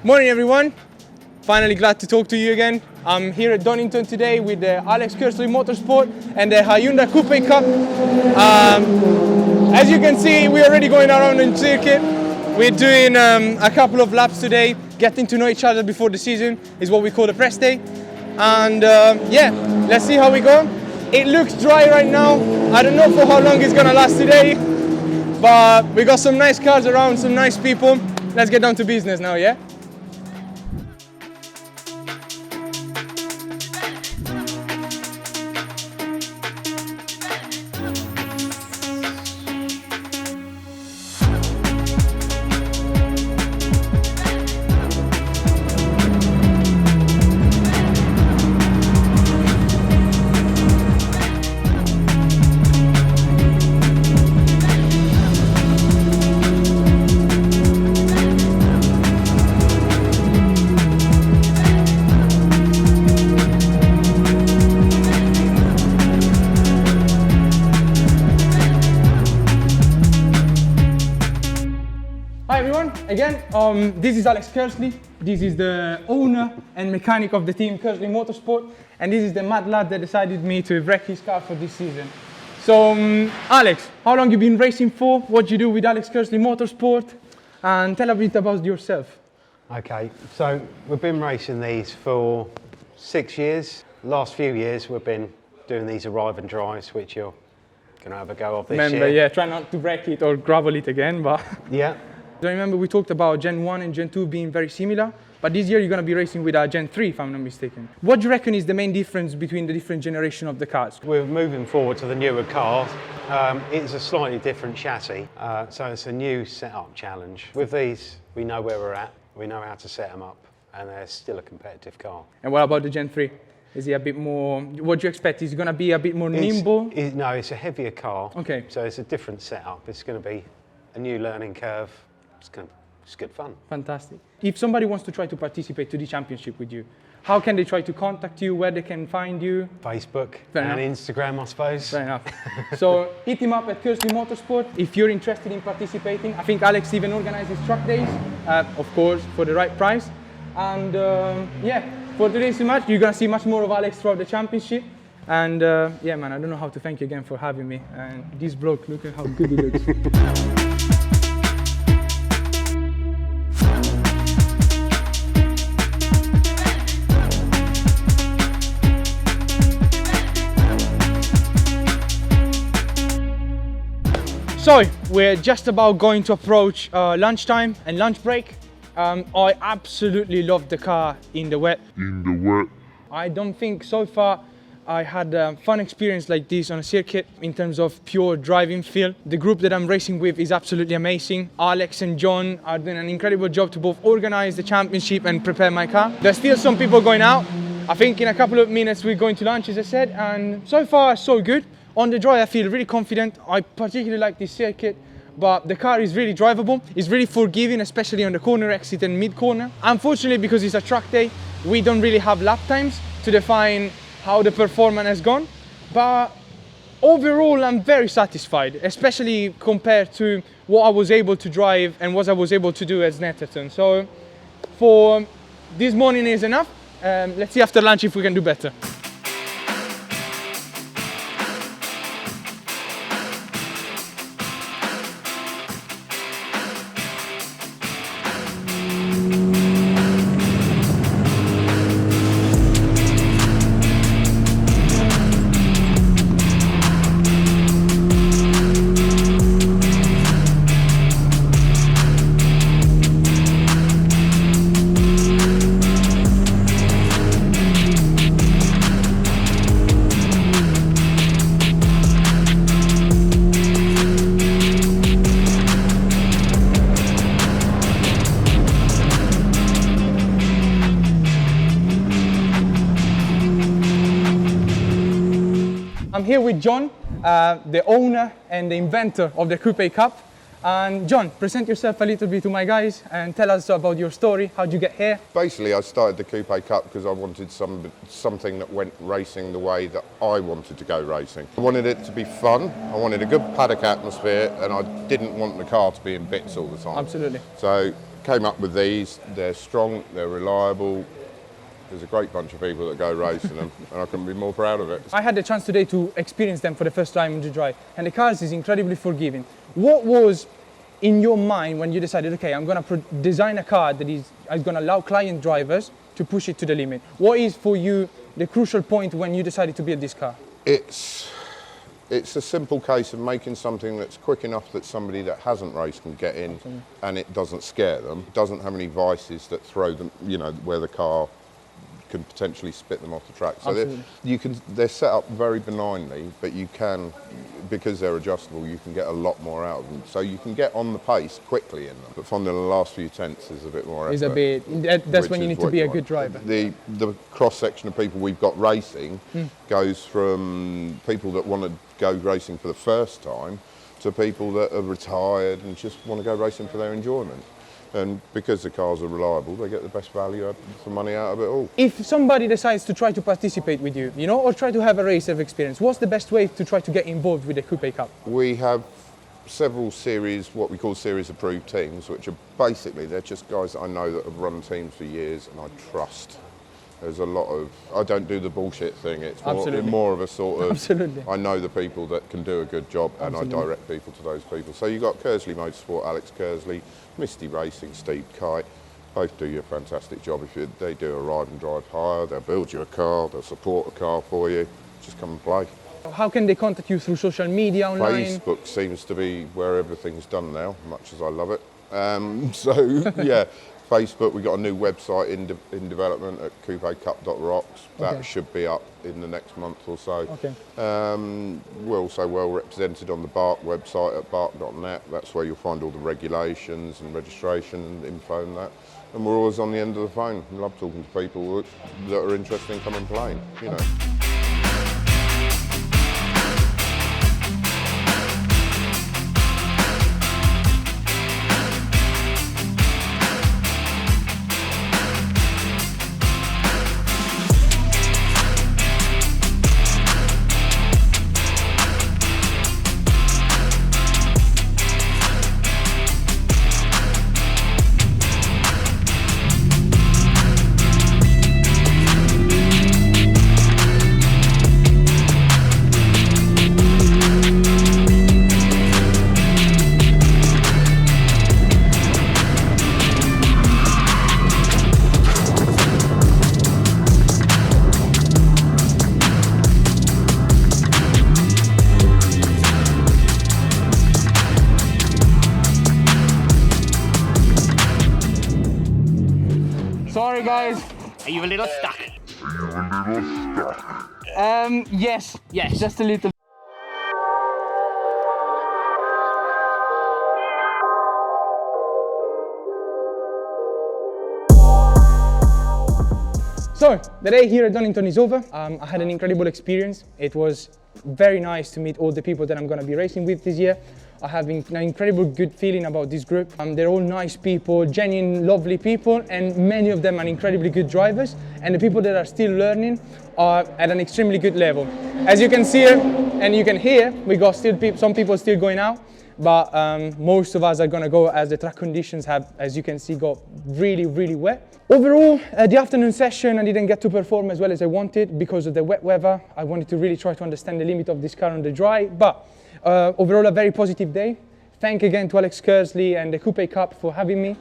Morning everyone, finally glad to talk to you again. I'm here at Donington today with Alex Cursley Motorsport and the Hyundai Coupe Cup. As you can see, we're already going around in circuit. We're doing a couple of laps today, getting to know each other before the season is what we call the press day. And yeah, let's see how we go. It looks dry right now. I don't know for how long it's gonna last today, but we got some nice cars around, some nice people. Let's get down to business now, yeah? Hi everyone, again, this is Alex Cursley. This is the owner and mechanic of the team Cursley Motorsport, and this is the mad lad that decided me to wreck his car for this season. So, Alex, how long you been racing for? What you do with Alex Cursley Motorsport? And tell a bit about yourself. Okay, so we've been racing these for 6 years. Last few years we've been doing these arrive and drives, which you're going to have a go of this year. Yeah, try not to wreck it or gravel it again, but... Yeah. I remember we talked about Gen 1 and Gen 2 being very similar, but this year you're going to be racing with Gen 3, if I'm not mistaken. What do you reckon is the main difference between the different generation of the cars? We're moving forward to the newer cars. It's a slightly different chassis, so it's a new setup challenge. With these, we know where we're at, we know how to set them up, and they're still a competitive car. And what about the Gen 3? Is it a bit more, what do you expect? Is it going to be a bit more nimble? No, it's a heavier car. Okay. So it's a different setup. It's going to be a new learning curve. It's good fun. Fantastic. If somebody wants to try to participate to the championship with you, how can they try to contact you, where they can find you? Facebook and Instagram, I suppose. Fair enough. So hit him up at Cursley Motorsport if you're interested in participating. I think Alex even organizes truck days, of course, for the right price. And yeah, for today's match, you're going to see much more of Alex throughout the championship. And yeah, man, I don't know how to thank you again for having me. And this bloke, look at how good he looks. So, we're just about going to approach lunchtime and lunch break. I absolutely love the car in the wet. I don't think so far I had a fun experience like this on a circuit in terms of pure driving feel. The group that I'm racing with is absolutely amazing. Alex and John are doing an incredible job to both organize the championship and prepare my car. There's still some people going out. I think in a couple of minutes we're going to lunch, as I said, and so far so good. On the dry, I feel really confident. I particularly like this circuit, but the car is really drivable. It's really forgiving, especially on the corner exit and mid-corner. Unfortunately, because it's a track day, we don't really have lap times to define how the performance has gone. But overall, I'm very satisfied, especially compared to what I was able to drive and what I was able to do at Netterton. So for this morning is enough. Let's see after lunch if we can do better. I'm here with John, the owner and the inventor of the Coupe Cup. And John, present yourself a little bit to my guys and tell us about your story. How'd you get here? Basically, I started the Coupe Cup because I wanted something that went racing the way that I wanted to go racing. I wanted it to be fun, I wanted a good paddock atmosphere, and I didn't want the car to be in bits all the time. Absolutely. So, came up with these. They're strong, they're reliable. There's a great bunch of people that go racing them, and I couldn't be more proud of it. I had the chance today to experience them for the first time in the drive, and the cars is incredibly forgiving. What was in your mind when you decided, okay, I'm going to design a car that is going to allow client drivers to push it to the limit? What is for you the crucial point when you decided to build this car? It's a simple case of making something that's quick enough that somebody that hasn't raced can get in, and it doesn't scare them. It doesn't have any vices that throw them, you know, where the car can potentially spit them off the track. So they're set up very benignly, but you can, because they're adjustable, you can get a lot more out of them. So you can get on the pace quickly in them. But finding the last few tenths is a bit more effort. That's when you need to be a good driver. The cross-section of people we've got racing goes from people that want to go racing for the first time to people that are retired and just want to go racing for their enjoyment. And because the cars are reliable, they get the best value for money out of it all. If somebody decides to try to participate with you, you know, or try to have a race of experience, what's the best way to try to get involved with the Coupe Cup? We have several series, what we call series approved teams, which are basically, they're just guys that I know that have run teams for years and I trust. There's a lot of, I don't do the bullshit thing, it's more of a sort of, I know the people that can do a good job and I direct people to those people. So you've got Cursley Motorsport, Alex Cursley, Misty Racing, Steve Kite, both do a fantastic job. They do a ride and drive hire, they'll build you a car, they'll support a car for you, just come and play. How can they contact you through social media, online? Facebook seems to be where everything's done now, much as I love it. So yeah. Facebook, we've got a new website in development at Coupe8Cup.rocks. That should be up in the next month or so. We're also well represented on the BARC website at barc.net. That's where you'll find all the regulations and registration and info and that. And we're always on the end of the phone. We love talking to people that are interested in coming playing, you know. Sorry guys. Are you a little stuck? Yes. Yes. Just a little. So, the day here at Donington is over. I had an incredible experience. It was very nice to meet all the people that I'm going to be racing with this year. I have an incredible good feeling about this group. They're all nice people, genuine, lovely people, and many of them are incredibly good drivers. And the people that are still learning are at an extremely good level. As you can see and you can hear, we got some people still going out, but most of us are going to go as the track conditions have, as you can see, got really, really wet. Overall, the afternoon session, I didn't get to perform as well as I wanted because of the wet weather. I wanted to really try to understand the limit of this car on the dry, but overall a very positive day. Thank again to Alex Cursley and the Coupe Cup for having me.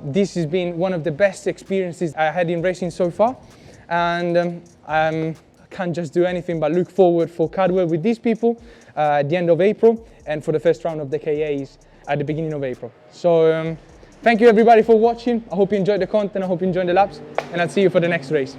This has been one of the best experiences I had in racing so far, and I can't just do anything but look forward for Cadwell with these people at the end of April and for the first round of the KAs at the beginning of April. So thank you everybody for watching. I hope you enjoyed the content, I hope you enjoyed the laps, and I'll see you for the next race.